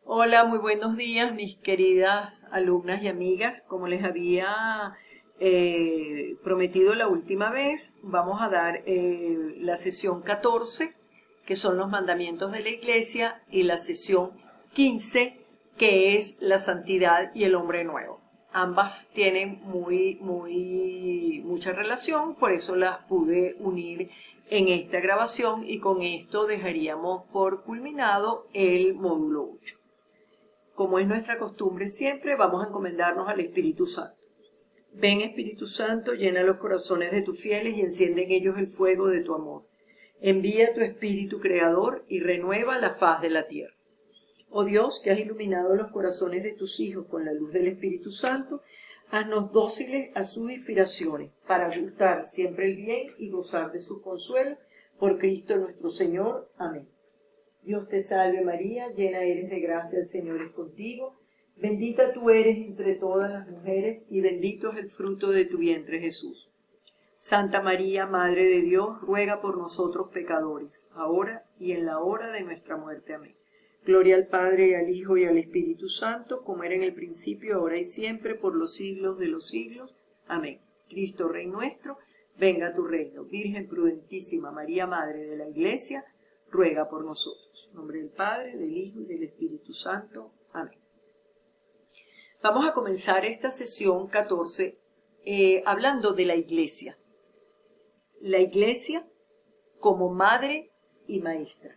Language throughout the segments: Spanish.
Hola, muy buenos días, mis queridas alumnas y amigas. Como les había prometido la última vez, vamos a dar la sesión 14, que son los mandamientos de la iglesia, y la sesión 15, que es la santidad y el hombre nuevo. Ambas tienen mucha relación, por eso las pude unir en esta grabación y con esto dejaríamos por culminado el módulo 8. Como es nuestra costumbre siempre, vamos a encomendarnos al Espíritu Santo. Ven, Espíritu Santo, llena los corazones de tus fieles y enciende en ellos el fuego de tu amor. Envía tu Espíritu Creador y renueva la faz de la tierra. Oh Dios, que has iluminado los corazones de tus hijos con la luz del Espíritu Santo, haznos dóciles a sus inspiraciones, para gustar siempre el bien y gozar de sus consuelos, por Cristo nuestro Señor. Amén. Dios te salve María, llena eres de gracia, el Señor es contigo. Bendita tú eres entre todas las mujeres y bendito es el fruto de tu vientre Jesús. Santa María, Madre de Dios, ruega por nosotros pecadores, ahora y en la hora de nuestra muerte. Amén. Gloria al Padre, y al Hijo, y al Espíritu Santo, como era en el principio, ahora y siempre, por los siglos de los siglos. Amén. Cristo Rey nuestro, venga a tu reino. Virgen prudentísima, María, Madre de la Iglesia, ruega por nosotros. En nombre del Padre, del Hijo y del Espíritu Santo. Amén. Vamos a comenzar esta sesión 14 hablando de la Iglesia. La Iglesia como madre y maestra.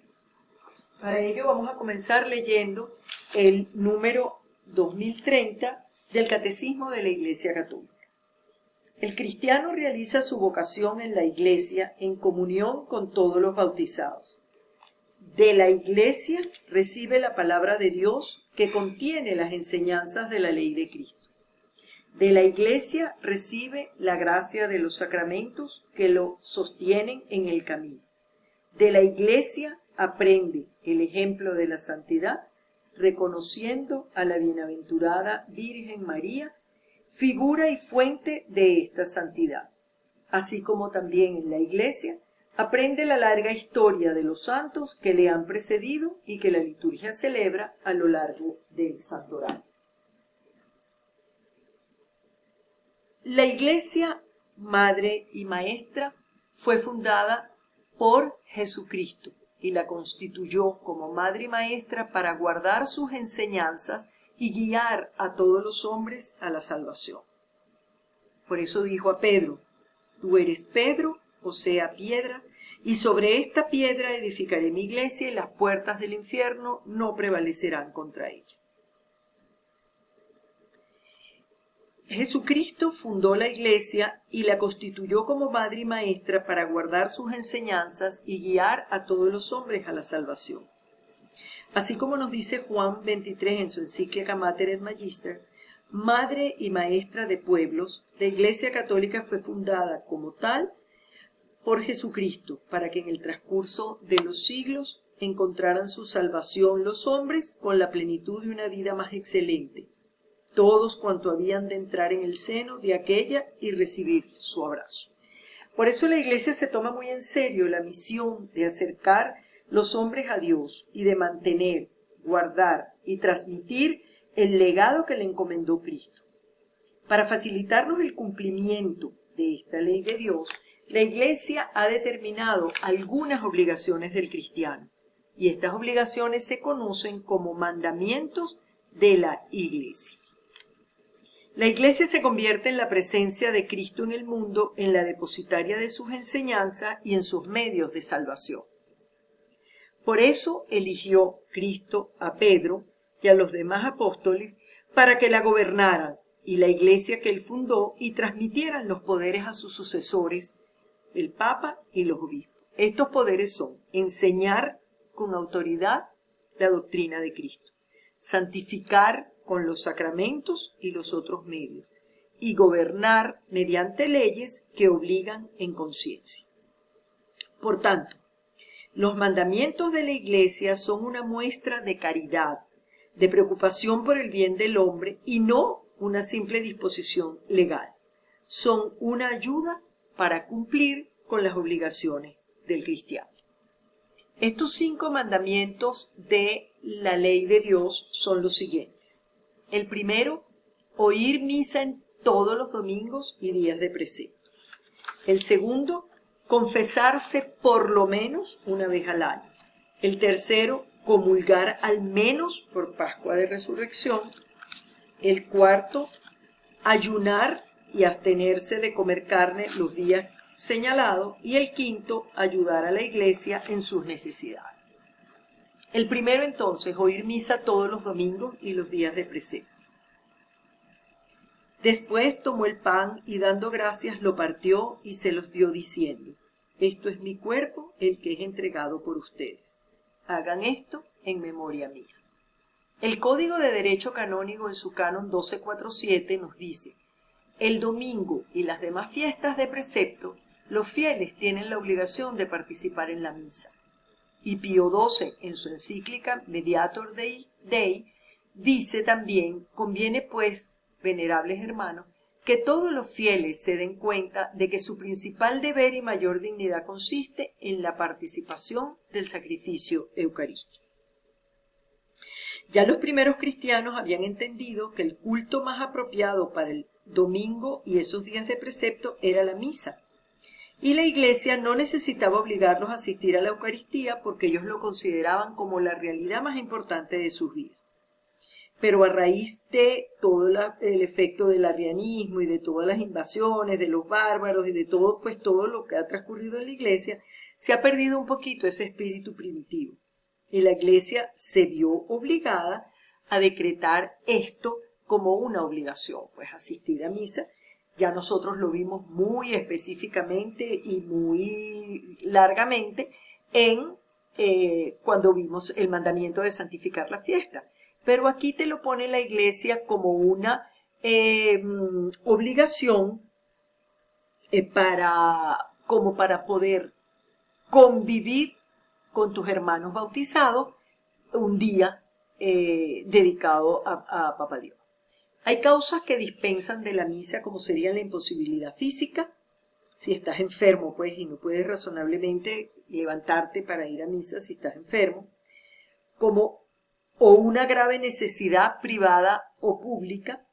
Para ello vamos a comenzar leyendo el número 2030 del Catecismo de la Iglesia Católica. El cristiano realiza su vocación en la Iglesia en comunión con todos los bautizados. De la Iglesia recibe la palabra de Dios que contiene las enseñanzas de la ley de Cristo. De la Iglesia recibe la gracia de los sacramentos que lo sostienen en el camino. De la Iglesia aprende el ejemplo de la santidad, reconociendo a la bienaventurada Virgen María, figura y fuente de esta santidad. Así como también en la Iglesia aprende la larga historia de los santos que le han precedido y que la liturgia celebra a lo largo del santoral. La Iglesia, madre y maestra, fue fundada por Jesucristo y la constituyó como madre y maestra para guardar sus enseñanzas y guiar a todos los hombres a la salvación. Por eso dijo a Pedro: tú eres Pedro, o sea, piedra, y sobre esta piedra edificaré mi iglesia y las puertas del infierno no prevalecerán contra ella. Jesucristo fundó la iglesia y la constituyó como madre y maestra para guardar sus enseñanzas y guiar a todos los hombres a la salvación. Así como nos dice Juan 23 en su encíclica Mater et Magister, madre y maestra de pueblos, la Iglesia Católica fue fundada como tal por Jesucristo, para que en el transcurso de los siglos encontraran su salvación los hombres con la plenitud de una vida más excelente, todos cuanto habían de entrar en el seno de aquella y recibir su abrazo. Por eso la Iglesia se toma muy en serio la misión de acercar los hombres a Dios y de mantener, guardar y transmitir el legado que le encomendó Cristo. Para facilitarnos el cumplimiento de esta ley de Dios, la Iglesia ha determinado algunas obligaciones del cristiano, y estas obligaciones se conocen como mandamientos de la Iglesia. La Iglesia se convierte en la presencia de Cristo en el mundo, en la depositaria de sus enseñanzas y en sus medios de salvación. Por eso eligió Cristo a Pedro y a los demás apóstoles para que la gobernaran, y la Iglesia que él fundó, y transmitieran los poderes a sus sucesores, el Papa y los obispos. Estos poderes son enseñar con autoridad la doctrina de Cristo, santificar con los sacramentos y los otros medios, y gobernar mediante leyes que obligan en conciencia. Por tanto, los mandamientos de la Iglesia son una muestra de caridad, de preocupación por el bien del hombre y no una simple disposición legal. Son una ayuda para cumplir con las obligaciones del cristiano. Estos 5 mandamientos de la ley de Dios son los siguientes. El primero, oír misa en todos los domingos y días de precepto. El segundo, confesarse por lo menos una vez al año. El tercero, comulgar al menos por Pascua de Resurrección. El cuarto, ayunar y abstenerse de comer carne los días señalados. Y el quinto, ayudar a la iglesia en sus necesidades. El primero entonces, oír misa todos los domingos y los días de precepto. Después tomó el pan y dando gracias lo partió y se los dio diciendo: esto es mi cuerpo, el que es entregado por ustedes. Hagan esto en memoria mía. El Código de Derecho Canónico en su canon 1247 nos dice: el domingo y las demás fiestas de precepto, los fieles tienen la obligación de participar en la misa. Y Pío XII, en su encíclica Mediator Dei, dice también: conviene pues, venerables hermanos, que todos los fieles se den cuenta de que su principal deber y mayor dignidad consiste en la participación del sacrificio eucarístico. Ya los primeros cristianos habían entendido que el culto más apropiado para el domingo y esos días de precepto era la misa. Y la iglesia no necesitaba obligarlos a asistir a la Eucaristía porque ellos lo consideraban como la realidad más importante de sus vidas. Pero a raíz de todo el efecto del arrianismo y de todas las invasiones, de los bárbaros y de todo, pues todo lo que ha transcurrido en la iglesia, se ha perdido un poquito ese espíritu primitivo. Y la iglesia se vio obligada a decretar esto como una obligación, pues asistir a misa. Ya nosotros lo vimos muy específicamente y muy largamente cuando vimos el mandamiento de santificar la fiesta. Pero aquí te lo pone la iglesia como una obligación para poder convivir con tus hermanos bautizados un día dedicado a Papá Dios. Hay causas que dispensan de la misa, como sería la imposibilidad física. Si estás enfermo, pues, y no puedes razonablemente levantarte para ir a misa si estás enfermo, o una grave necesidad privada o pública.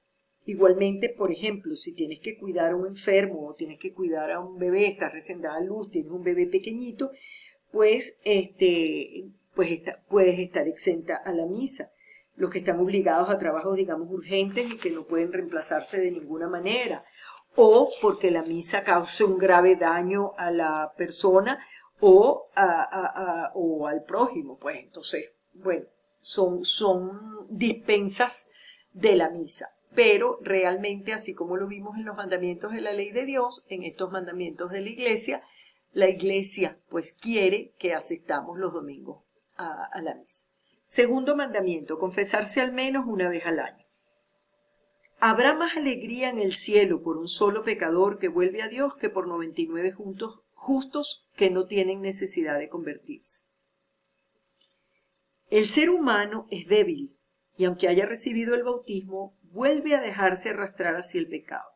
Igualmente, por ejemplo, si tienes que cuidar a un enfermo o tienes que cuidar a un bebé, estás recién dada a luz, tienes un bebé pequeñito, pues puedes estar exenta a la misa. Los que están obligados a trabajos, digamos, urgentes y que no pueden reemplazarse de ninguna manera, o porque la misa cause un grave daño a la persona o al prójimo, pues entonces, bueno, son dispensas de la misa. Pero realmente, así como lo vimos en los mandamientos de la ley de Dios, en estos mandamientos de la iglesia pues quiere que asistamos los domingos a la misa. Segundo mandamiento, confesarse al menos una vez al año. Habrá más alegría en el cielo por un solo pecador que vuelve a Dios que por 99 justos que no tienen necesidad de convertirse. El ser humano es débil y aunque haya recibido el bautismo, vuelve a dejarse arrastrar hacia el pecado.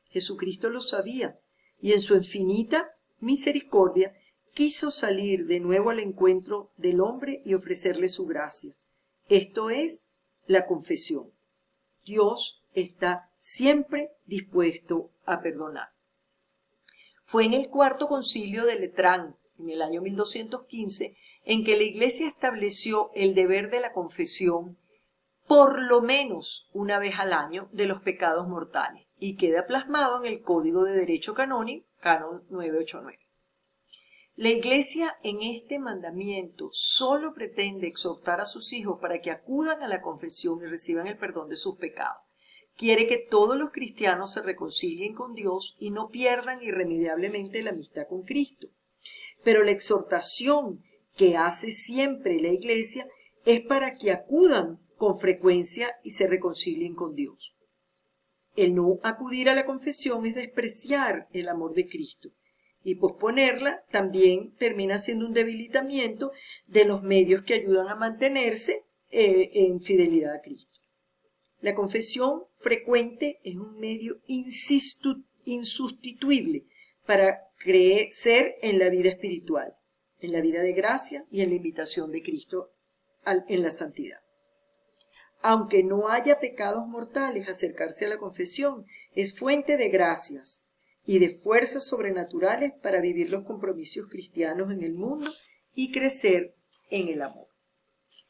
Jesucristo lo sabía y en su infinita misericordia quiso salir de nuevo al encuentro del hombre y ofrecerle su gracia. Esto es la confesión. Dios está siempre dispuesto a perdonar. Fue en el Cuarto Concilio de Letrán, en el año 1215, en que la Iglesia estableció el deber de la confesión por lo menos una vez al año de los pecados mortales y queda plasmado en el Código de Derecho Canónico, canon 989. La Iglesia en este mandamiento solo pretende exhortar a sus hijos para que acudan a la confesión y reciban el perdón de sus pecados. Quiere que todos los cristianos se reconcilien con Dios y no pierdan irremediablemente la amistad con Cristo. Pero la exhortación que hace siempre la Iglesia es para que acudan con frecuencia y se reconcilien con Dios. El no acudir a la confesión es despreciar el amor de Cristo. Y posponerla también termina siendo un debilitamiento de los medios que ayudan a mantenerse en fidelidad a Cristo. La confesión frecuente es un medio insustituible para crecer en la vida espiritual, en la vida de gracia y en la invitación de Cristo en la santidad. Aunque no haya pecados mortales, acercarse a la confesión es fuente de gracias y de fuerzas sobrenaturales para vivir los compromisos cristianos en el mundo y crecer en el amor.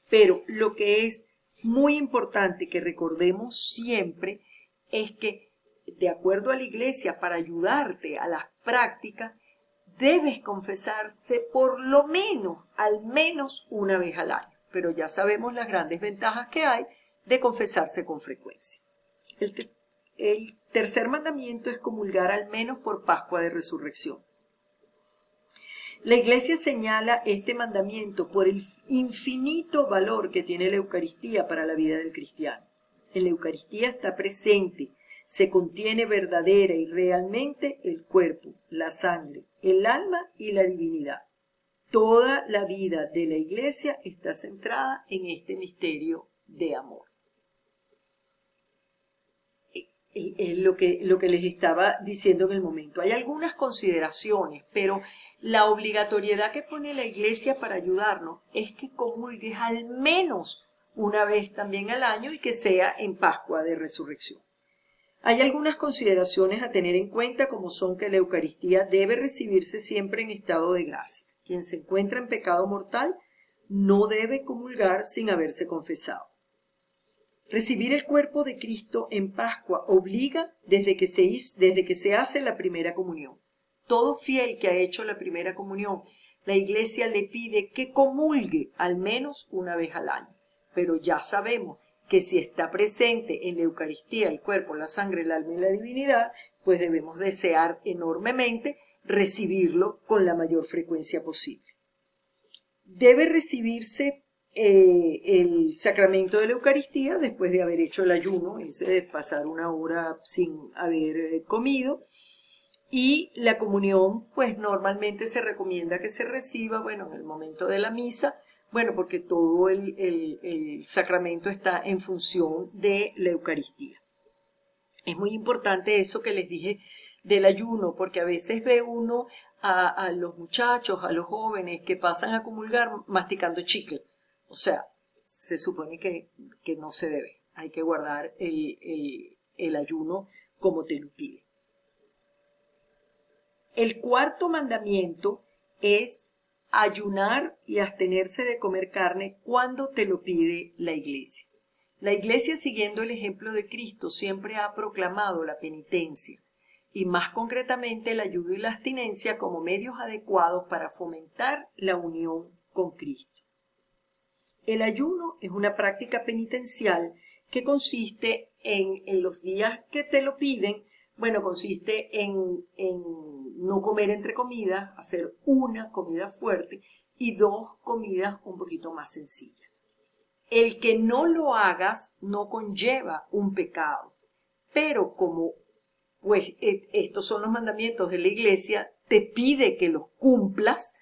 Pero lo que es muy importante que recordemos siempre es que, de acuerdo a la Iglesia, para ayudarte a las prácticas, debes confesarse por lo menos, al menos una vez al año. Pero ya sabemos las grandes ventajas que hay de confesarse con frecuencia. El tercer mandamiento es comulgar al menos por Pascua de Resurrección. La Iglesia señala este mandamiento por el infinito valor que tiene la Eucaristía para la vida del cristiano. En la Eucaristía está presente, se contiene verdadera y realmente el cuerpo, la sangre, el alma y la divinidad. Toda la vida de la Iglesia está centrada en este misterio de amor. Es lo que les estaba diciendo en el momento. Hay algunas consideraciones, pero la obligatoriedad que pone la Iglesia para ayudarnos es que comulgues al menos una vez también al año y que sea en Pascua de Resurrección. Hay algunas consideraciones a tener en cuenta, como son que la Eucaristía debe recibirse siempre en estado de gracia. Quien se encuentra en pecado mortal no debe comulgar sin haberse confesado. Recibir el cuerpo de Cristo en Pascua obliga desde que se hace la primera comunión. Todo fiel que ha hecho la primera comunión, la Iglesia le pide que comulgue al menos una vez al año. Pero ya sabemos que si está presente en la Eucaristía el cuerpo, la sangre, el alma y la divinidad, pues debemos desear enormemente recibirlo con la mayor frecuencia posible. Debe recibirse el sacramento de la Eucaristía después de haber hecho el ayuno, ese de pasar una hora sin haber comido, y la comunión pues normalmente se recomienda que se reciba, bueno, en el momento de la misa, bueno, porque todo el sacramento está en función de la Eucaristía. Es muy importante eso que les dije del ayuno, porque a veces ve uno a los muchachos, a los jóvenes que pasan a comulgar masticando chicle. O sea, se supone que no se debe. Hay que guardar el ayuno como te lo pide. El cuarto mandamiento es ayunar y abstenerse de comer carne cuando te lo pide la Iglesia. La Iglesia, siguiendo el ejemplo de Cristo, siempre ha proclamado la penitencia y más concretamente el ayuno y la abstinencia como medios adecuados para fomentar la unión con Cristo. El ayuno es una práctica penitencial que consiste en los días que te lo piden, bueno, consiste en no comer entre comidas, hacer una comida fuerte y 2 comidas un poquito más sencillas. El que no lo hagas no conlleva un pecado, pero como pues estos son los mandamientos de la Iglesia, te pide que los cumplas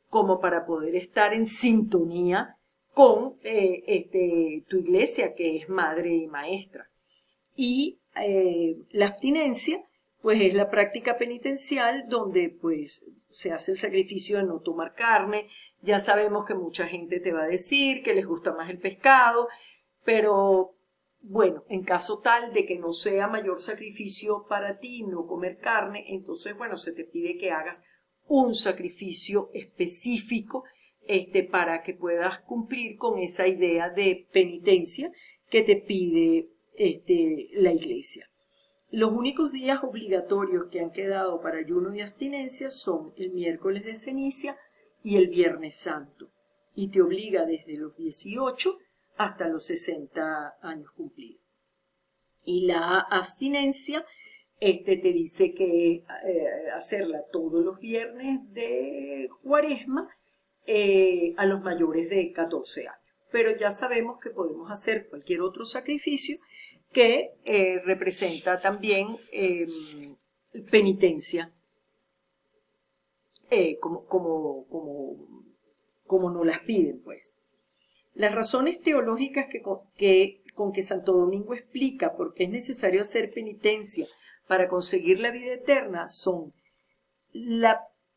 como para poder estar en sintonía con tu Iglesia, que es madre y maestra. Y la abstinencia, pues es la práctica penitencial donde pues se hace el sacrificio de no tomar carne. Ya sabemos que mucha gente te va a decir que les gusta más el pescado, pero bueno, en caso tal de que no sea mayor sacrificio para ti no comer carne, entonces bueno, se te pide que hagas un sacrificio específico para que puedas cumplir con esa idea de penitencia que te pide la Iglesia. Los únicos días obligatorios que han quedado para ayuno y abstinencia son el miércoles de ceniza y el viernes santo, y te obliga desde los 18 hasta los 60 años cumplidos. Y la abstinencia te dice que hacerla todos los viernes de Cuaresma a los mayores de 14 años. Pero ya sabemos que podemos hacer cualquier otro sacrificio que representa también penitencia, como nos las piden, pues. Las razones teológicas con que Santo Domingo explica por qué es necesario hacer penitencia para conseguir la vida eterna son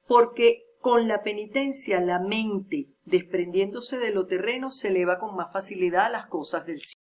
porque con la penitencia la mente desprendiéndose de lo terreno, se eleva con más facilidad a las cosas del cielo.